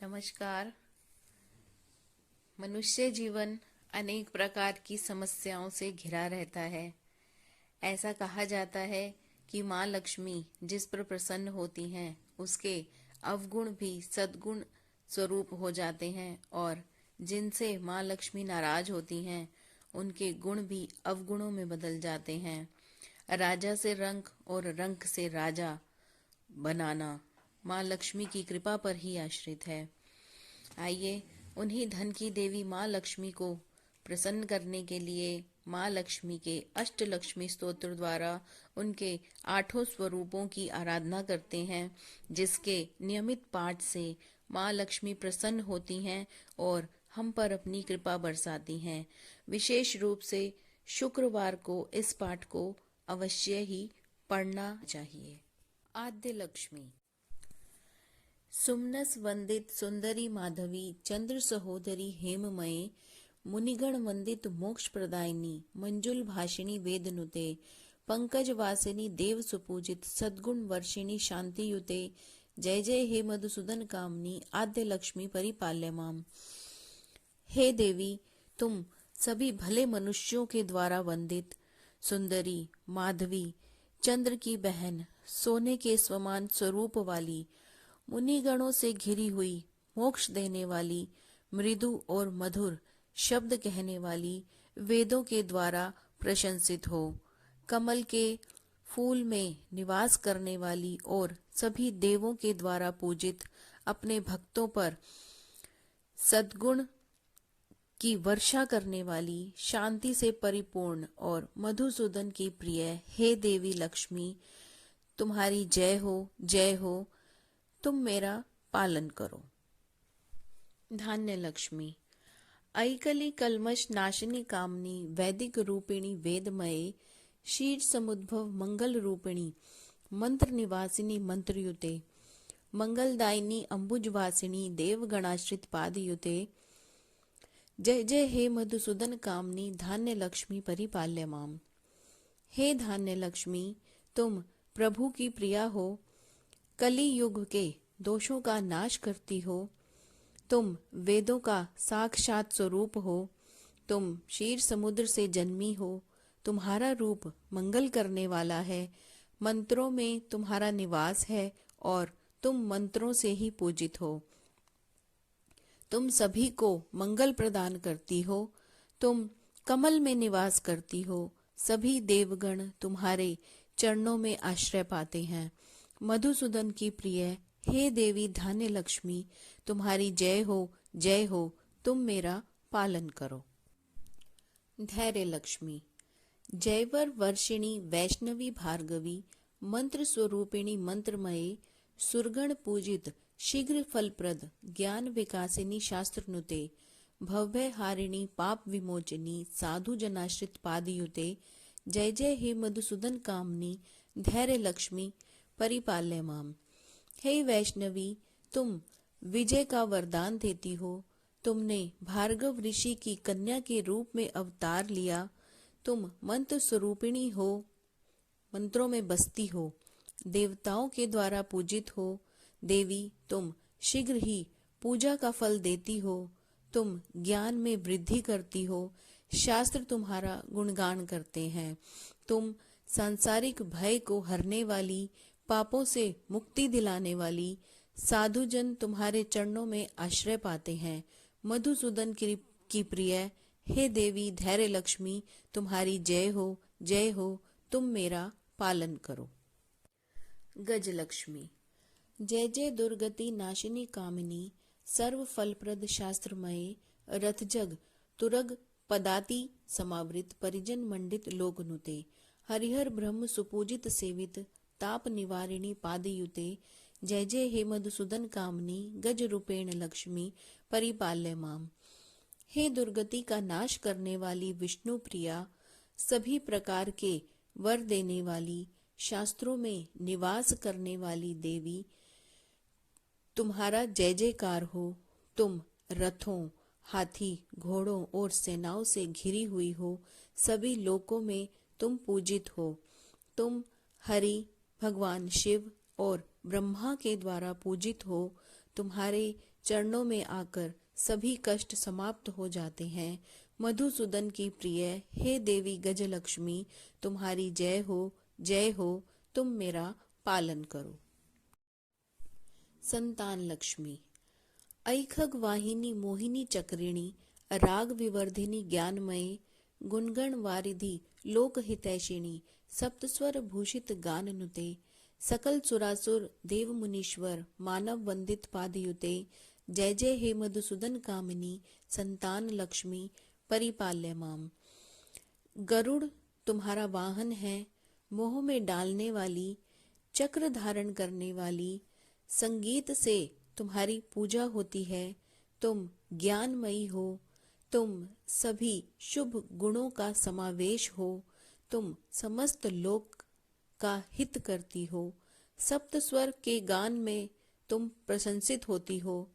नमस्कार। मनुष्य जीवन अनेक प्रकार की समस्याओं से घिरा रहता है। ऐसा कहा जाता है कि माँ लक्ष्मी जिस पर प्रसन्न होती हैं, उसके अवगुण भी सद्गुण स्वरूप हो जाते हैं, और जिनसे माँ लक्ष्मी नाराज होती हैं, उनके गुण भी अवगुणों में बदल जाते हैं। राजा से रंक और रंक से राजा बनाना माँ लक्ष्मी की कृपा पर ही आश्रित है। आइए उन्हीं धन की देवी माँ लक्ष्मी को प्रसन्न करने के लिए माँ लक्ष्मी के अष्टलक्ष्मी स्तोत्र द्वारा उनके आठों स्वरूपों की आराधना करते हैं, जिसके नियमित पाठ से माँ लक्ष्मी प्रसन्न होती हैं और हम पर अपनी कृपा बरसाती हैं। विशेष रूप से शुक्रवार को इस पाठ को अवश्य ही पढ़ना चाहिए। आद्य लक्ष्मी। सुमनस वंदित सुंदरी माधवी चंद्र सहोदरी हेममये मुनिगण वंदित मोक्ष प्रदायिनी मंजुल भाषिणी वेदनुते पंकज वासिनी देव सुपूजित सद्गुण वर्षिणी शांति युते जय जय हे मधुसूदन कामनी आद्य लक्ष्मी परिपाल्य माम। हे देवी, तुम सभी भले मनुष्यों के द्वारा वंदित सुंदरी माधवी चंद्र की बहन सोने के समान स्वरूप वाली मुनिगणों से घिरी हुई मोक्ष देने वाली मृदु और मधुर शब्द कहने वाली वेदों के द्वारा प्रशंसित हो, कमल के फूल में निवास करने वाली और सभी देवों के द्वारा पूजित अपने भक्तों पर सद्गुण की वर्षा करने वाली शांति से परिपूर्ण और मधुसूदन की प्रिय हे देवी लक्ष्मी, तुम्हारी जय हो, जय हो। तुम मेरा पालन करो। धान्य लक्ष्मी। ऐकली कल्मष नाशिनी कामनी वैदिक रूपिणी वेदमये शीर समुद्भव मंगल रूपिणी मंत्र निवासिनी मंत्रयुते मंगलदायिनी अंबुजवासिनी देवगणाश्रित पादयुते जय जय हे मधुसूदन कामनी धान्य लक्ष्मी परिपाल्य माम। हे धान्य लक्ष्मी, तुम प्रभु की प्रिया हो, कली युग के दोषों का नाश करती हो, तुम वेदों का साक्षात स्वरूप हो, तुम क्षीर समुद्र से जन्मी हो, तुम्हारा रूप मंगल करने वाला है, मंत्रों में तुम्हारा निवास है और तुम मंत्रों से ही पूजित हो। तुम सभी को मंगल प्रदान करती हो, तुम कमल में निवास करती हो, सभी देवगण तुम्हारे चरणों में आश्रय पाते हैं। मधुसूदन की प्रिय हे देवी धान्य लक्ष्मी, तुम्हारी जय हो, जय हो। तुम मेरा पालन करो। धैर्य लक्ष्मी। जयवर वर्षिणी वैष्णवी भार्गवी मंत्र स्वरूपिणी मंत्रमये सुरगण पूजित शीघ्र फलप्रद ज्ञान विकासिनी शास्त्रनुते भव्य हारिणी पाप विमोचनी साधु जनाश्रित पादयुते जय जय हे मधुसूदन कामनी धैर्य लक्ष्मी परिपाल्य माम। हे वैष्णवी, तुम विजय का वरदान देती हो, तुमने भार्गव ऋषि की कन्या के रूप में अवतार लिया, तुम मंत्र स्वरूपिणी हो, मंत्रों में बसती हो, देवताओं के द्वारा पूजित हो। देवी, तुम शीघ्र ही पूजा का फल देती हो, तुम ज्ञान में वृद्धि करती हो, शास्त्र तुम्हारा गुणगान करते हैं, तुम सांसारिक भय को हरने वाली, पापों से मुक्ति दिलाने वाली, साधुजन तुम्हारे चरणों में आश्रय पाते हैं। मधुसूदन की प्रिय हे देवी धैर्य लक्ष्मी, तुम्हारी जय हो, जय हो। तुम मेरा पालन करो। गज लक्ष्मी। जय जय दुर्गति नाशिनी कामिनी सर्व फलप्रद शास्त्रमये रथजग तुरग पदाति समावृत परिजन मंडित लोकनुते हरिहर ब्रह्म सुपूजित सेवित ताप निवारिणी पादयुते जय जय हे मधुसूदन कामनी गज रूपेण लक्ष्मी परिपाल्य माम। हे दुर्गति का नाश करने वाली विष्णु प्रिया, सभी प्रकार के वर देने वाली, शास्त्रों में निवास करने वाली देवी, तुम्हारा जय जयकार हो। तुम रथों, हाथी, घोड़ों और सेनाओं से घिरी हुई हो, सभी लोकों में तुम पूजित हो। तुम हरि, भगवान शिव और ब्रह्मा के द्वारा पूजित हो। तुम्हारे चरणों में आकर सभी कष्ट समाप्त हो जाते हैं। मधुसूदन की प्रिय हे देवी गजलक्ष्मी, तुम्हारी जय हो, तुम मेरा पालन करो। संतान लक्ष्मी। ऐखग वाहिनी मोहिनी चक्रिणी, राग विवर्धिनी ज्ञानमयी, गुणगण वारिधि लोकहितैषिणी, सप्तस्वर भूषित गान नुते, सकल सुरासुर देव मुनीश्वर मानव वंदित पादयुते, जय जय हे मधुसूदन कामिनी, संतान लक्ष्मी परिपाल्य माम। गरुड़ तुम्हारा वाहन है, मोह में डालने वाली, चक्र धारण करने वाली, संगीत से तुम्हारी पूजा होती है। तुम ज्ञानमयी हो, तुम सभी शुभ गुणों का समावेश हो, तुम समस्त लोक का हित करती हो। सप्त स्वर के गान में तुम प्रशंसित होती हो।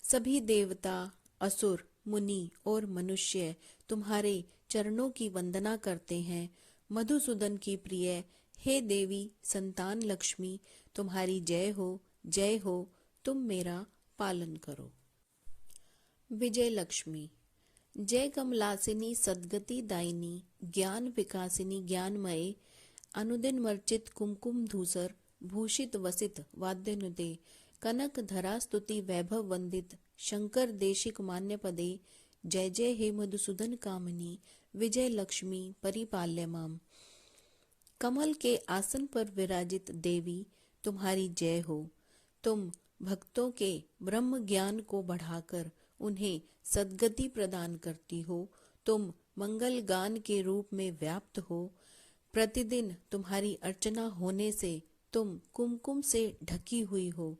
सभी देवता, असुर, मुनि और मनुष्य तुम्हारे चरणों की वंदना करते हैं। मधुसूदन की प्रिय हे देवी संतान लक्ष्मी, तुम्हारी जय हो, तुम मेरा पालन करो। विजय लक्ष्मी। जय कमलासिनी सद्गति दायिनी, ज्ञान विकासिनी ज्ञानमये, अनुदिन मर्चित कुमकुम धूसर, भूषित वसित वाद्यनुते, कनक धरा स्तुति वैभव वंदित, शंकर देशिक मान्य पदे, जय जय हे मधुसूदन कामिनी, विजय लक्ष्मी परिपाल्य माम। कमल के आसन पर विराजित देवी, तुम्हारी जय हो। तुम भक्तों के ब्रह्म ज्ञान को बढ़ाकर उन्हें सद्गति प्रदान करती हो। तुम मंगल गान के रूप में व्याप्त हो। प्रतिदिन तुम्हारी अर्चना होने से तुम कुमकुम से ढकी हुई हो।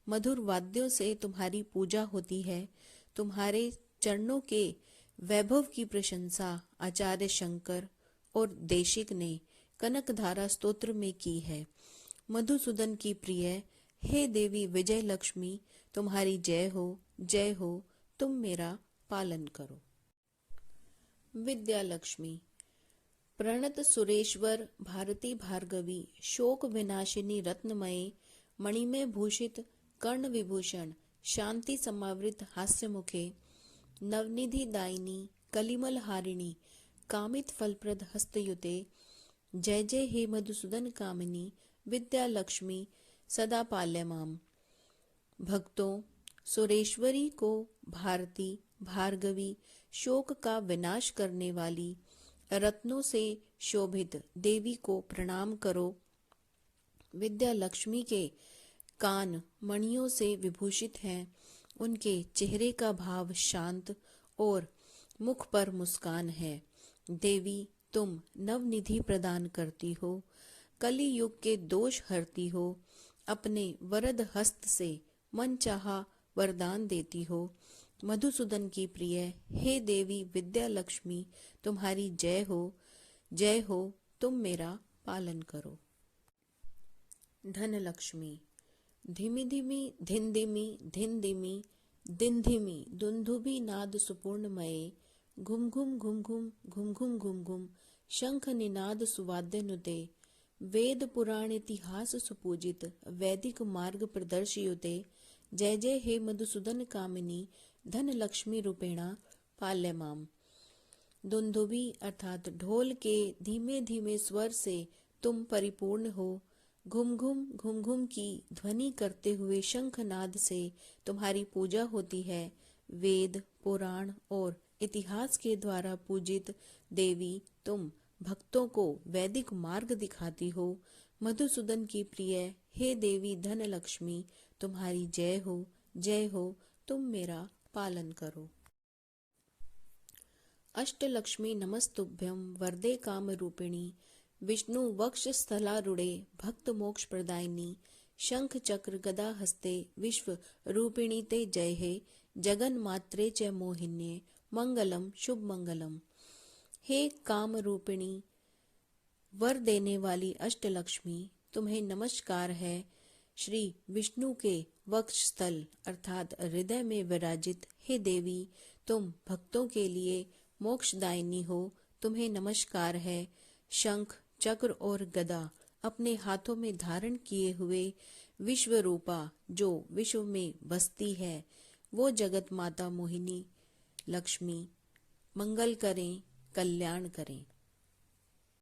मधुर वाद्यों से तुम्हारी पूजा होती है। तुम्हारे चरणों के वैभव की प्रशंसा आचार्य शंकर और देशिक ने कनकधारा स्तोत्र में की है। मधुसूदन की प्रिय हे देवी विजय लक्ष्मी, तुम्हारी जय हो, तुम मेरा पालन करो। विद्या लक्ष्मी। प्रणत सुरेश्वर भारती भार्गवी, शोक विनाशिनी रत्नमये, मणिमय भूषित कर्ण विभूषण, शांति समावृत हास्य मुखे, नवनिधि दायिनी कलिमल हारिणी, कामित फलप्रद हस्तयुते, जय जय हे मधुसूदन कामिनी, विद्या लक्ष्मी सदा पाल्य माम। भक्तों, सुरेश्वरी को भारती, भार्गवी, शोक का विनाश करने वाली, रत्नों से शोभित देवी को प्रणाम करो। विद्या लक्ष्मी के कान मणियों से विभूषित हैं। उनके चेहरे का भाव शांत और मुख पर मुस्कान है। देवी, तुम नवनिधि प्रदान करती हो, कली युग के दोष हरती हो, अपने वरद हस्त से मनचाहा वरदान देती हो। मधुसूदन की प्रिय हे देवी विद्या लक्ष्मी, तुम्हारी जय हो, तुम मेरा पालन करो। धन लक्ष्मी। धिमि धिमि धिन दिमि धिन दिमि दिन धिमि दुंदुभि नाद सुपूर्णमये, घुम घुम घुम घुम घुम घुम घुम घुम, शंख निनाद सुवाद्य नुते, वेद पुराण इतिहास सुपूजित, वैदिक मार्ग प्रदर्शयुते, जय जय हे मधुसूदन कामिनी, धन लक्ष्मी रूपेणा पाल्य माम। दुंदुभि अर्थात ढोल के धीमे धीमे स्वर से तुम परिपूर्ण हो। घुम घुम की ध्वनि करते हुए शंखनाद से तुम्हारी पूजा होती है। वेद, पुराण और इतिहास के द्वारा पूजित देवी, तुम भक्तों को वैदिक मार्ग दिखाती हो। मधुसूदन की प्रिय हे देवी धन लक्ष्मी, तुम्हारी जय हो, तुम मेरा पालन करो। अष्टलक्ष्मी नमस्तुभ्यं वरदे काम रूपिणी, विष्णु वक्ष स्थलारूढ़े भक्त मोक्ष प्रदायिनी, शंख चक्र गदा हस्ते विश्व रूपिणी ते जय हे, जगन मात्रे च मोहिन्ये मंगलम शुभ मंगलम। हे काम रूपिणी, वर देने वाली अष्टलक्ष्मी, तुम्हें नमस्कार है। श्री विष्णु के वक्ष स्थल अर्थात हृदय में विराजित हे देवी, तुम भक्तों के लिए मोक्षदायिनी हो, तुम्हें नमस्कार है। शंख, चक्र और गदा अपने हाथों में धारण किए हुए विश्व रूपा, जो विश्व में बसती है, वो जगत माता मोहिनी लक्ष्मी मंगल करें, कल्याण करें।